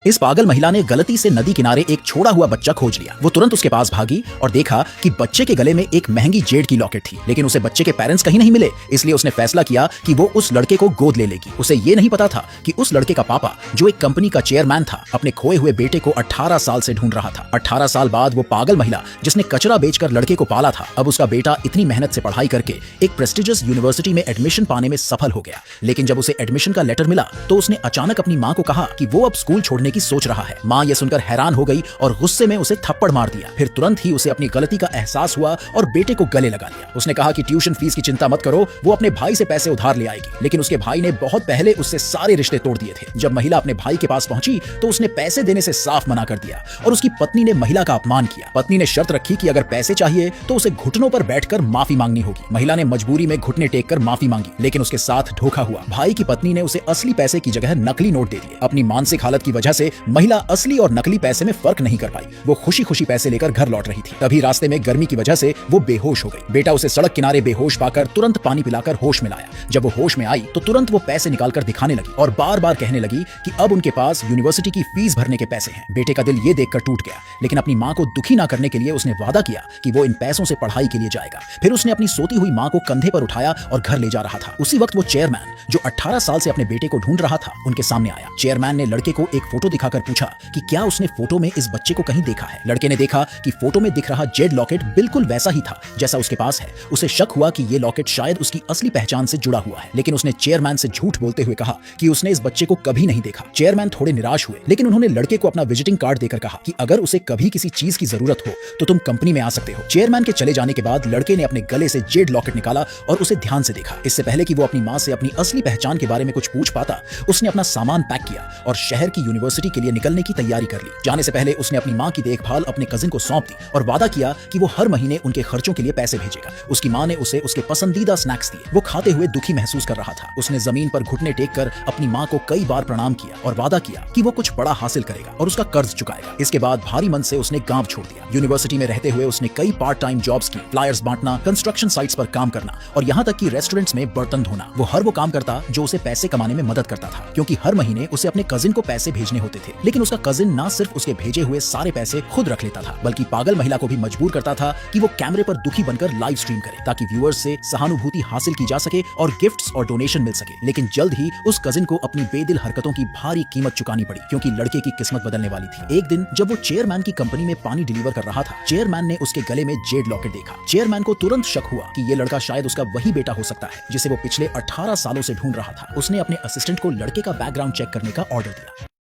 इस पागल महिला ने गलती से नदी किनारे एक छोड़ा हुआ बच्चा खोज लिया। वो तुरंत उसके पास भागी और देखा कि बच्चे के गले में एक महंगी जेड की लॉकेट थी, लेकिन उसे बच्चे के पेरेंट्स कहीं नहीं मिले। इसलिए उसने फैसला किया कि वो उस लड़के को गोद ले लेगी। उसे ये नहीं पता था कि उस लड़के का पापा, जो एक कंपनी का चेयरमैन था, अपने खोए हुए बेटे को 18 साल से ढूंढ रहा था। 18 साल बाद वो पागल महिला जिसने कचरा बेचकर लड़के को पाला था, अब उसका बेटा इतनी मेहनत से पढ़ाई करके एक प्रेस्टिजियस यूनिवर्सिटी में एडमिशन पाने में सफल हो गया। लेकिन जब उसे एडमिशन का लेटर मिला तो उसने अचानक अपनी माँ को कहा कि वो अब स्कूल छोड़ने की सोच रहा है। माँ ये सुनकर हैरान हो गई और गुस्से में उसे थप्पड़ मार दिया। फिर तुरंत ही उसे अपनी गलती का एहसास हुआ और बेटे को गले लगा लिया। उसने कहा कि ट्यूशन फीस की चिंता मत करो, वो अपने भाई से पैसे उधार ले आएगी। लेकिन उसके भाई ने बहुत पहले उससे सारे रिश्ते तोड़ दिए थे। जब महिला अपने भाई के पास पहुंची तो उसने पैसे देने से साफ मना कर दिया और उसकी पत्नी ने महिला का अपमान किया। पत्नी ने शर्त रखी कि अगर पैसे चाहिए तो उसे घुटनों पर बैठकर माफी मांगनी होगी। महिला ने मजबूरी में घुटने टेक कर माफी मांगी, लेकिन उसके साथ धोखा हुआ। भाई की पत्नी ने उसे असली पैसे की जगह नकली नोट दे दिए। अपनी मानसिक हालत की वजह से महिला असली और नकली पैसे में फर्क नहीं कर पाई। वो खुशी खुशी पैसे लेकर घर लौट रही थी। तभी रास्ते में गर्मी की वजह से वो बेहोश हो गई। बेटा उसे सड़क किनारे बेहोश पाकर तुरंत पानी पिलाकर होश में लाया। जब वो होश में आई तो तुरंत वो पैसे निकालकर दिखाने लगी और बार बार कहने लगी कि अब उनके पास यूनिवर्सिटी की फीस भरने के पैसे हैं। बेटे का दिल ये देखकर टूट गया, लेकिन अपनी माँ को दुखी ना करने के लिए उसने वादा किया कि वो इन पैसों से पढ़ाई के लिए जाएगा। फिर उसने अपनी सोती हुई माँ को कंधे पर उठाया और घर ले जा रहा था। उसी वक्त वो चेयरमैन, जो 18 साल से अपने बेटे को ढूंढ रहा था, उनके सामने आया। चेयरमैन ने लड़के को एक फोटो दिखाकर पूछा कि क्या उसने फोटो में इस बच्चे को कहीं देखा है। लड़के ने देखा कि फोटो में दिख रहा जेड लॉकेट बिल्कुल वैसा ही था जैसा उसके पास है। उसे शक हुआ कि ये लॉकेट शायद उसकी असली पहचान से जुड़ा हुआ है, लेकिन उसने चेयरमैन से झूठ बोलते हुए कहा कि उसने इस बच्चे को कभी नहीं देखा। चेयरमैन थोड़े निराश हुए, लेकिन उन्होंने लड़के को अपना विजिटिंग कार्ड देकर कहा कि अगर उसे कभी किसी चीज की जरूरत हो तो तुम कंपनी में आ सकते हो। चेयरमैन के चले जाने के बाद लड़के ने अपने गले से जेड लॉकेट निकाला और उसे ध्यान से देखा। इससे पहले कि वो अपनी माँ से अपनी असली पहचान के बारे में कुछ पूछ पाता, उसने अपना सामान पैक किया और शहर की यूनिवर्सिटी के लिए निकलने की तैयारी कर ली। जाने से पहले उसने अपनी माँ की देखभाल अपने कजिन को सौंप दी और वादा किया कि वो हर महीने उनके खर्चों के लिए पैसे भेजेगा। उसकी माँ ने उसे उसके पसंदीदा स्नैक्स दिए। वो खाते हुए दुखी महसूस कर रहा था। उसने जमीन पर घुटने टेक कर अपनी माँ को कई बार प्रणाम किया और वादा किया कि वो कुछ बड़ा हासिल करेगा और उसका कर्ज चुकाएगा। इसके बाद भारी मन से उसने गांव छोड़ दिया। यूनिवर्सिटी में रहते हुए उसने कई पार्ट टाइम जॉब्स की, फ्लायर्स बांटना, कंस्ट्रक्शन साइट्स पर काम करना और यहाँ तक कि रेस्टोरेंट्स में बर्तन धोना। वो हर वो काम करता जो उसे पैसे कमाने में मदद करता था, क्योंकि हर महीने उसे अपने कजिन को पैसे भेजने होते थे। लेकिन उसका कजिन ना सिर्फ उसके भेजे हुए सारे पैसे खुद रख लेता था, बल्कि पागल महिला को भी मजबूर करता था कि वो कैमरे पर दुखी बनकर लाइव स्ट्रीम करे, ताकि व्यूअर्स से सहानुभूति हासिल की जा सके और गिफ्ट्स और डोनेशन मिल सके। लेकिन जल्द ही उस कजिन को अपनी बेदिल हरकतों की भारी कीमत चुकानी पड़ी, क्योंकि लड़के की किस्मत बदलने वाली थी। एक दिन जब वो चेयरमैन की कंपनी में पानी डिलीवर कर रहा था, चेयरमैन ने उसके गले में जेड लॉकेट देखा। चेयरमैन को तुरंत शक हुआ कि ये लड़का शायद उसका वही बेटा हो सकता है जिसे वो पिछले 18 सालों से ढूंढ रहा था। उसने अपने असिस्टेंट को लड़के का बैकग्राउंड चेक करने का ऑर्डर दिया।